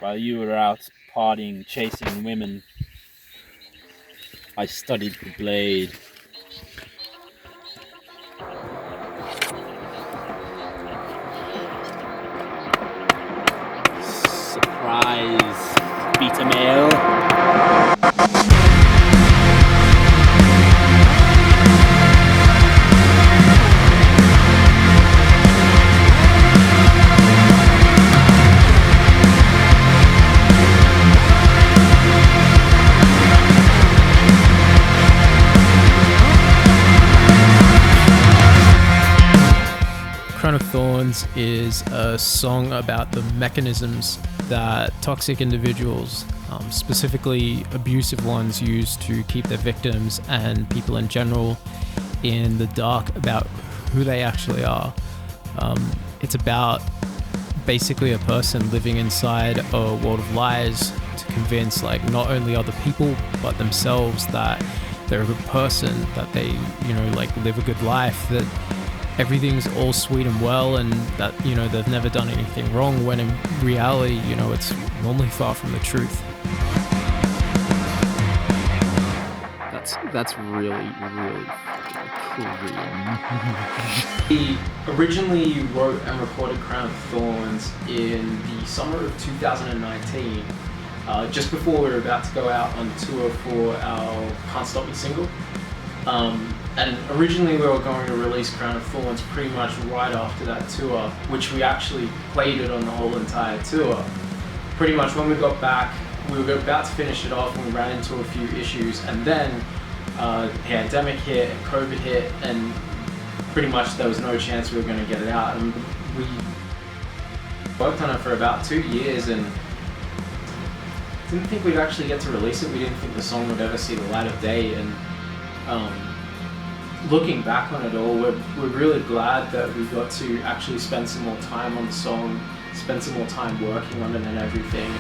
While you were out partying, chasing women, I studied the blade. Surprise, beta male. Crown of Thorns is a song about the mechanisms that toxic individuals, specifically abusive ones, use to keep their victims and people in general in the dark about who they actually are. It's about basically a person living inside a world of lies to convince not only other people but themselves that they're a good person, that they live a good life, that everything's all sweet and well, and that they've never done anything wrong, when in reality it's normally far from the truth. That's really cool. He originally wrote and recorded Crown of Thorns in the summer of 2019, just before we were about to go out on tour for our Can't Stop Me single. And originally we were going to release Crown of Thorns pretty much right after that tour, which we actually played it on the whole entire tour. Pretty much when we got back, we were about to finish it off and we ran into a few issues, and then the pandemic hit and COVID hit, and pretty much there was no chance we were going to get it out. And we worked on it for about 2 years and didn't think we'd actually get to release it. We didn't think the song would ever see the light of day, and looking back on it all, we're really glad that we got to actually spend some more time on the song, spend some more time working on it and everything.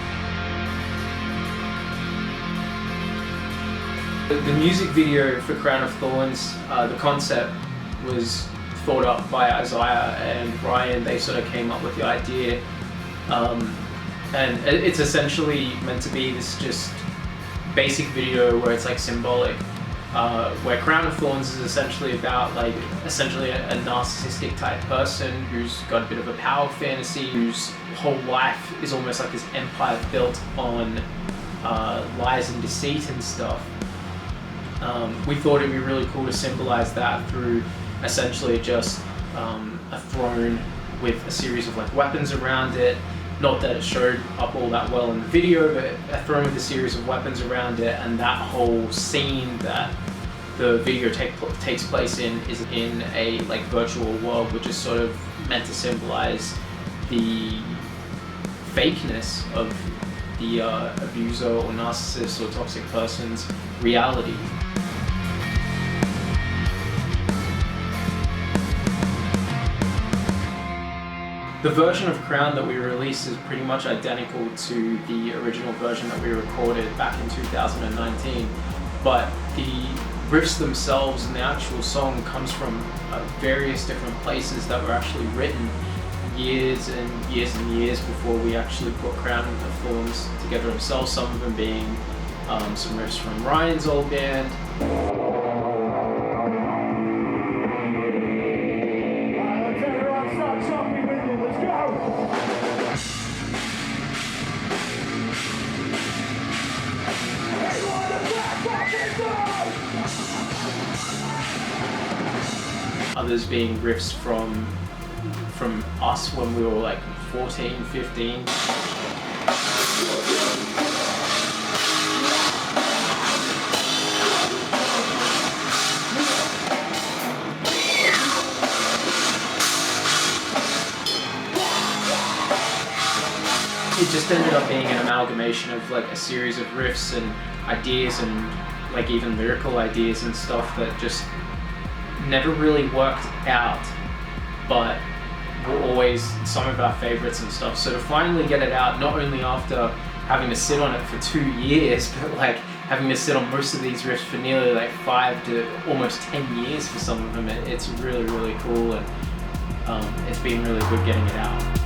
The music video for Crown of Thorns, the concept was thought up by Isaiah and Ryan. They sort of came up with the idea, and it's essentially meant to be this just basic video where it's symbolic. Where Crown of Thorns is essentially about a narcissistic type person who's got a bit of a power fantasy, whose whole life is almost like this empire built on lies and deceit and stuff. We thought it'd be really cool to symbolize that through essentially just a throne with a series of weapons around it. Not that it showed up all that well in the video, but a throne with a series of weapons around it, and that whole scene that the video takes place in is in a virtual world, which is sort of meant to symbolize the fakeness of the abuser or narcissist or toxic person's reality. The version of Crown that we released is pretty much identical to the original version that we recorded back in 2019, but the riffs themselves and the actual song comes from various different places that were actually written years and years and years before we actually put Crown of Thorns together ourselves, some of them being some riffs from Ryan's old band. Others being riffs from us when we were 14, 15. It just ended up being an amalgamation of a series of riffs and ideas and even lyrical ideas and stuff that just never really worked out, but were always some of our favorites and stuff. So to finally get it out, not only after having to sit on it for 2 years, but having to sit on most of these riffs for nearly 5 to almost 10 years for some of them, it's really, really cool, and it's been really good getting it out.